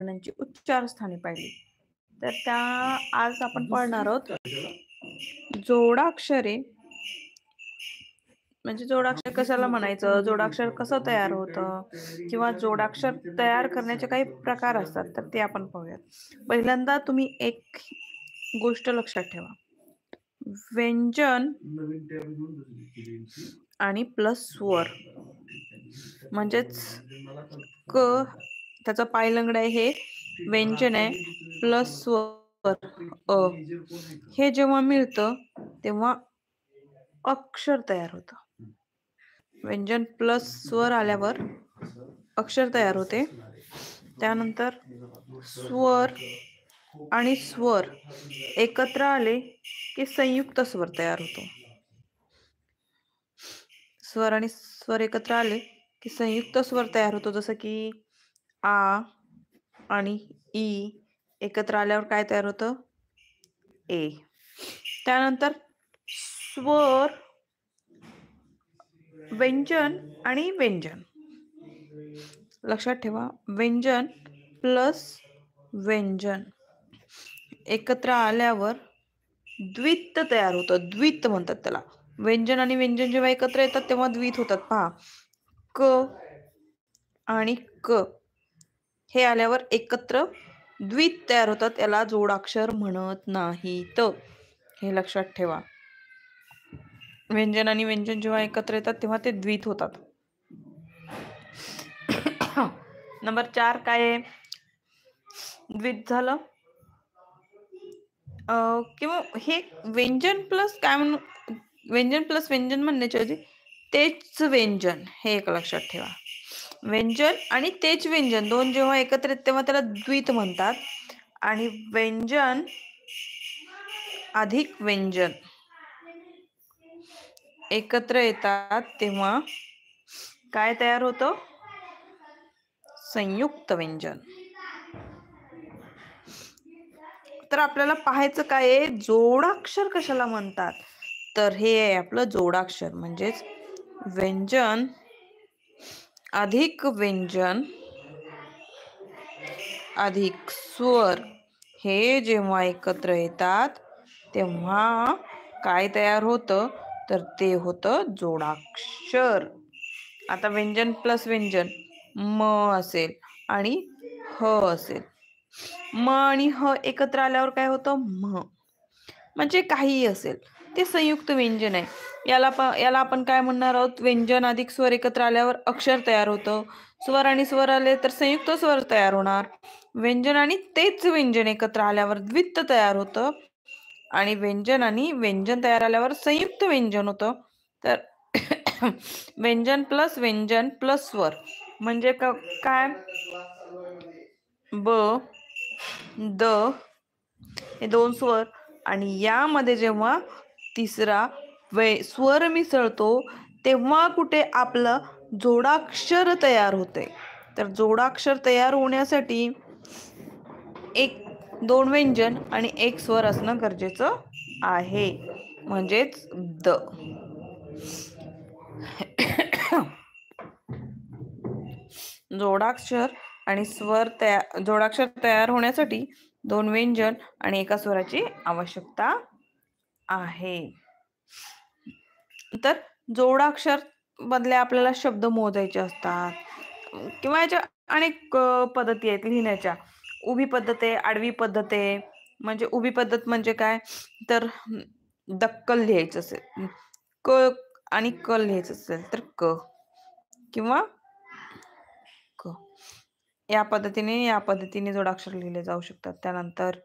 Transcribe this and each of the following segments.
वर्णांची उच्चार स्थानी पाहिली. तर त्या आज आपण पळणार आहोत जोडाक्षरे. म्हणजे जोडाक्षर कशाला म्हणायचं, जोडाक्षर कसं तयार होतं, किंवा जोडाक्षर तयार करण्याचे काही प्रकार असतात, तर ते आपण पाहूयात. पहिल्यांदा तुम्ही एक गोष्ट लक्षात ठेवा. व्यंजन आणि प्लस स्वर म्हणजेच क, त्याचा पायलंगड आहे, हे व्यंजन आहे, प्लस स्वर अ, हे जेव्हा मिळतं तेव्हा अक्षर तयार होतं. व्यंजन प्लस स्वर आल्यावर अक्षर तयार होते. त्यानंतर स्वर आणि स्वर एकत्र आले की संयुक्त स्वर तयार होतो. स्वर आणि स्वर एकत्र आले की संयुक्त स्वर तयार होतो. जसं की आ आणि ई एकत्र आल्यावर काय तयार होतं, ए. त्यानंतर स्वर, व्यंजन आणि व्यंजन. लक्षात ठेवा, व्यंजन प्लस व्यंजन एकत्र आल्यावर द्वित्त तयार होतं. द्वित्त म्हणतात त्याला. व्यंजन आणि व्यंजन जेव्हा एकत्र येतात तेव्हा द्वित्त होतात. पहा, क आणि क हे आल्यावर एकत्र द्वित्त तयार होतात. याला जोडाक्षर म्हणत नाहीत, हे लक्षात ठेवा. व्यंजन आणि व्यंजन जेव्हा एकत्र येतात तेव्हा ते द्वित्त होतात. नंबर 4 काय आहे, द्वित्त झालं. किंवा हे व्यंजन प्लस काय म्हणू, व्यंजन प्लस व्यंजन म्हणण्याच्या ऐवजी तेच व्यंजन, हे एक लक्षात ठेवा. व्यंजन आणि तेच व्यंजन दोन जेव्हा एकत्र येतात तेव्हा त्याला द्वित्त म्हणतात. आणि व्यंजन अधिक व्यंजन एकत्र येतात तेव्हा काय तयार होतं, संयुक्त व्यंजन. तर आपल्याला पाहायचं काय आहे, जोडाक्षर कशाला म्हणतात. तर हे आहे आपलं जोडाक्षर. म्हणजेच व्यंजन अधिक व्यंजन अधिक स्वर हे जेव्हा एकत्र येतात तेव्हा काय तयार होतं, तर ते होतं जोडाक्षर. आता व्यंजन प्लस व्यंजन म असेल आणि ह असेल. म आणि ह एकत्र आल्यावर काय होतं, म्ह. म्हणजे काहीही असेल ते संयुक्त व्यंजन आहे. याला आपण काय म्हणणार आहोत, व्यंजन अधिक स्वर एकत्र आल्यावर अक्षर तयार होतं. स्वर आणि स्वर आले तर संयुक्त स्वर तयार होणार. व्यंजन आणि तेच व्यंजन एकत्र आल्यावर द्वित्त तयार होतं. आणि व्यंजन आणि व्यंजन तयार आल्यावर संयुक्त व्यंजन होतं. तर व्यंजन प्लस स्वर म्हणजे काय, ब द हे दोन स्वर, आणि यामध्ये जेव्हा तिसरा स्वर मिसळतो तेव्हा कुठे आपलं जोडाक्षर तयार होते. तर जोडाक्षर तयार होण्यासाठी दोन व्यंजन आणि एक स्वर असणं गरजेचं आहे, म्हणजेच द. जोडाक्षर आणि स्वर जोडाक्षर तयार होण्यासाठी दोन व्यंजन आणि एका स्वराची आवश्यकता आहे. तर जोडाक्षर बदले आपल्याला शब्द मोजायचे असतात, किंवा याच्या अनेक पद्धती आहेत लिहिण्याच्या. उभी पद्धत आहे, आडवी पद्धत आहे. म्हणजे उभी पद्धत म्हणजे काय, तर दक्कल लिहायचं असेल, क आणि क लिहायचं असेल तर क किंवा क, या पद्धतीने जोडाक्षर लिहिले जाऊ शकतात. त्यानंतर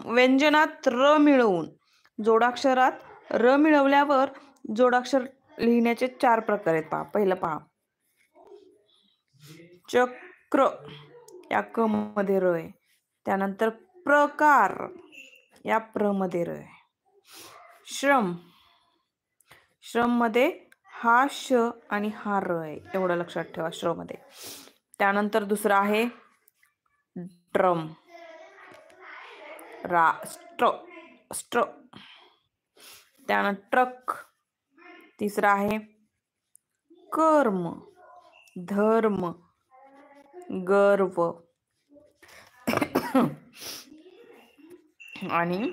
व्यंजनात र मिळवून जोडाक्षरात र मिळवल्यावर जोडाक्षर लिहिण्याचे 4 प्रकार आहेत. पहिलं पहा, चक्र, या क मध्ये र आहे. त्यानंतर प्रकार, या प्र मध्ये र आहे. श्रम मध्ये हा श आणि हा र आहे, एवढं लक्षात ठेवा, श्रम मध्ये. त्यानंतर दुसरा आहे ड्रम, स्ट्र. त्यानंतर ट्रक. तिसरा आहे कर्म, धर्म. गर्व. आणि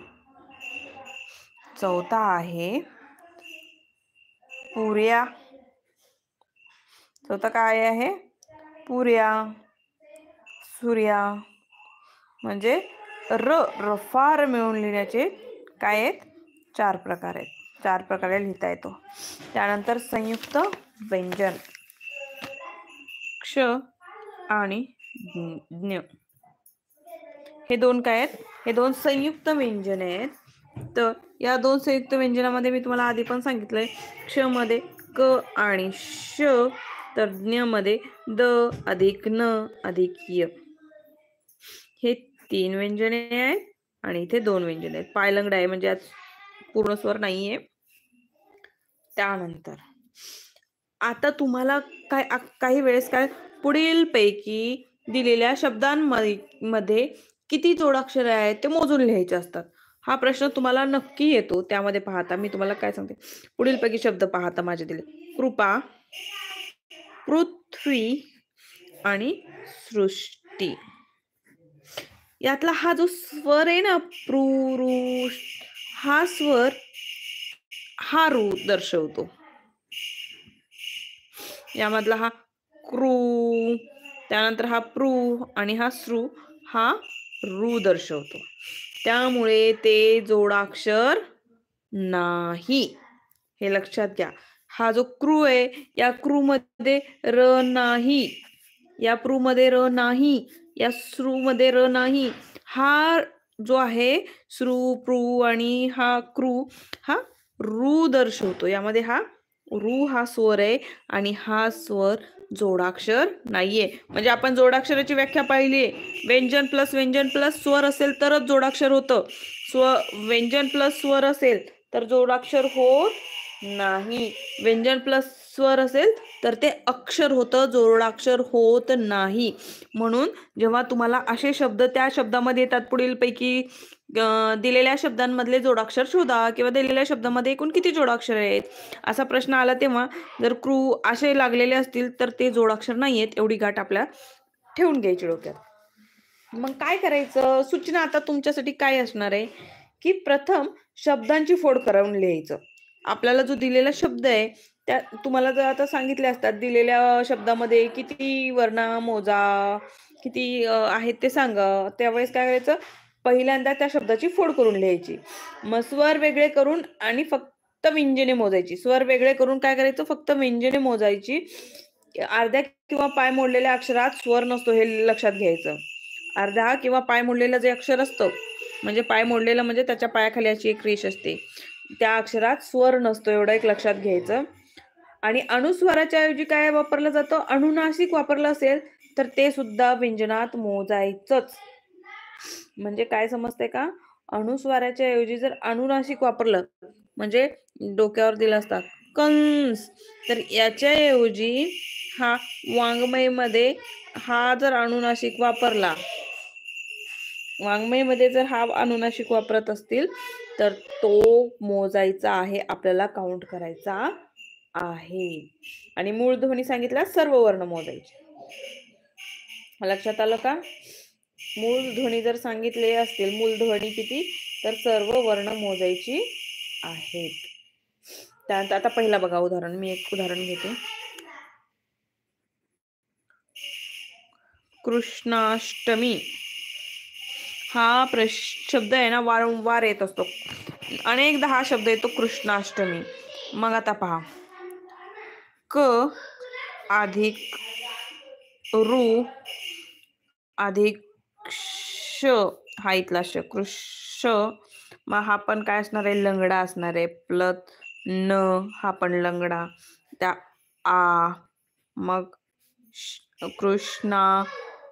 चौथा आहे पुऱ्या. चौथा काय आहे? पुऱ्या. सूर्या. म्हणजे रफार मिळून लिहिण्याचे काय आहेत? 4 प्रकार आहेत. 4 प्रकारे लिहिता येतो. त्यानंतर संयुक्त व्यंजन क्ष आणि ज्ञ. हे दोन काय आहेत? हे दोन संयुक्त व्यंजन आहेत. तर या दोन संयुक्त व्यंजनामध्ये मी तुम्हाला आधी पण सांगितलंय, क्ष मध्ये क आणि श, तर ज्ञ मध्ये द अधिक न अधिक य. हे 3 व्यंजने आहेत आणि इथे 2 व्यंजने आहेत. पायलंगड आहे म्हणजे आज पूर्ण स्वर नाहीये. त्यानंतर आता तुम्हाला काही वेळेस काय पुढील पैकी दिलेल्या शब्दांमध्ये किती जोडाक्षरे आहेत ते मोजून लिहायचे असतात. हा प्रश्न तुम्हाला नक्की येतो. त्यामध्ये पाहता मी तुम्हाला काय सांगते, पुढील पैकी शब्द पाहता माझे दिले: कृपा, पृथ्वी आणि सृष्टी. यातला हा जो स्वर आहे ना, हा स्वर हा रू दर्शवतो. यामधला हा क्रू, त्यानंतर हा प्रू आणि हा श्रू हा रू दर्शवतो. त्यामुळे ते जोडाक्षर नाही, हे लक्षात घ्या. हा जो क्रू आहे, या क्रू मध्ये र नाही, या प्रू मध्ये र नाही, या श्रू मध्ये र नाही. हा जो आहे श्रू, प्रू आणि हा क्रू हा रू दर्शवतो. यामध्ये हा रू हा स्वर आहे आणि हा स्वर जोडाक्षर नाहीये. म्हणजे आपण जोडाक्षराची व्याख्या पाहिली, व्यंजन प्लस स्वर असेल तरच जोडाक्षर होतं. व्यंजन प्लस स्वर असेल तर जोडाक्षर होत नाही. व्यंजन प्लस स्वर असेल तर ते अक्षर होतं, जोडाक्षर होत नाही. म्हणून जेव्हा तुम्हाला असे शब्द त्या शब्दामध्ये येतात, पुढील पैकी दिलेल्या शब्दांमधले जोडाक्षर शोधा किंवा दिलेल्या शब्दामध्ये एकूण किती जोडाक्षर आहेत, असा प्रश्न आला तेव्हा जर क्रू असे लागलेले असतील तर ते जोडाक्षर नाहीयेत, एवढी गाठ आपल्या ठेवून घ्यायची डोक्यात. मग काय करायचं? सूचना आता तुमच्यासाठी काय असणार आहे की प्रथम शब्दांची फोड करून लिहायचं. आपल्याला जो दिलेला शब्द आहे त्या तुम्हाला जर आता सांगितले असतात, दिलेल्या शब्दामध्ये किती वर्ण मोजा, किती आहेत ते सांगा, त्यावेळेस काय करायचं? पहिल्यांदा त्या शब्दाची फोड करून लिहायची. मग स्वर वेगळे करून आणि फक्त व्यंजने मोजायची. स्वर वेगळे करून काय करायचं? फक्त व्यंजने मोजायची. अर्ध्या किंवा पाय मोडलेल्या अक्षरात स्वर नसतो, हे लक्षात घ्यायचं. अर्धा किंवा पाय मोडलेलं जे अक्षर असतं, म्हणजे पाय मोडलेलं म्हणजे त्याच्या पायाखाली अशी एक रेष असते, त्या अक्षरात स्वर नसतो, एवढं एक लक्षात घ्यायचं. आणि अनुस्वाराच्या ऐवजी काय वापरलं जातं? अनुनासिक वापरलं असेल तर ते सुद्धा व्यंजनात मोजायचंच. म्हणजे काय समजतंय का? अनुस्वाराच्या ऐवजी जर अनुनासिक वापरलं, म्हणजे डोक्यावर दिलं असतात कंस, तर याच्या ऐवजी हा वाङ्मयमध्ये हा जर अनुनासिक वापरला, वाङ्मयमध्ये जर हा अनुनासिक वापरत असतील तर तो मोजायचा आहे, आपल्याला काउंट करायचा आहे. आणि मूळ ध्वनी सांगितला सर्व वर्ण मोजायचे. लक्षात आलं का? मूळ ध्वनी जर सांगितले असतील, मूळ ध्वनी किती, तर सर्व वर्ण मोजायची आहेत. त्यानंतर आता पहिला बघा उदाहरण, मी एक उदाहरण घेते. कृष्णाष्टमी हा शब्द आहे ना, वारंवार येत असतो, अनेकदा हा शब्द येतो कृष्णाष्टमी. मग आता पहा, क अधिक रू अधिक श, हा इथला श, कृष. मग हा पण काय असणार आहे? लंगडा असणार आहे. प्लस न, हा पण लंगडा. त्या आ, मग कृष्णा,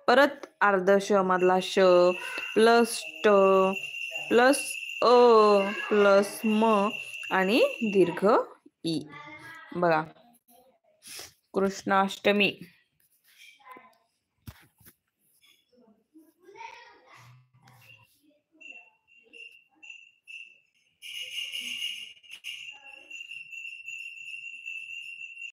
परत अर्ध श मधला श, प्लस ट, प्लस अ, प्लस म आणि दीर्घ ई. बघा, कृष्णाष्टमी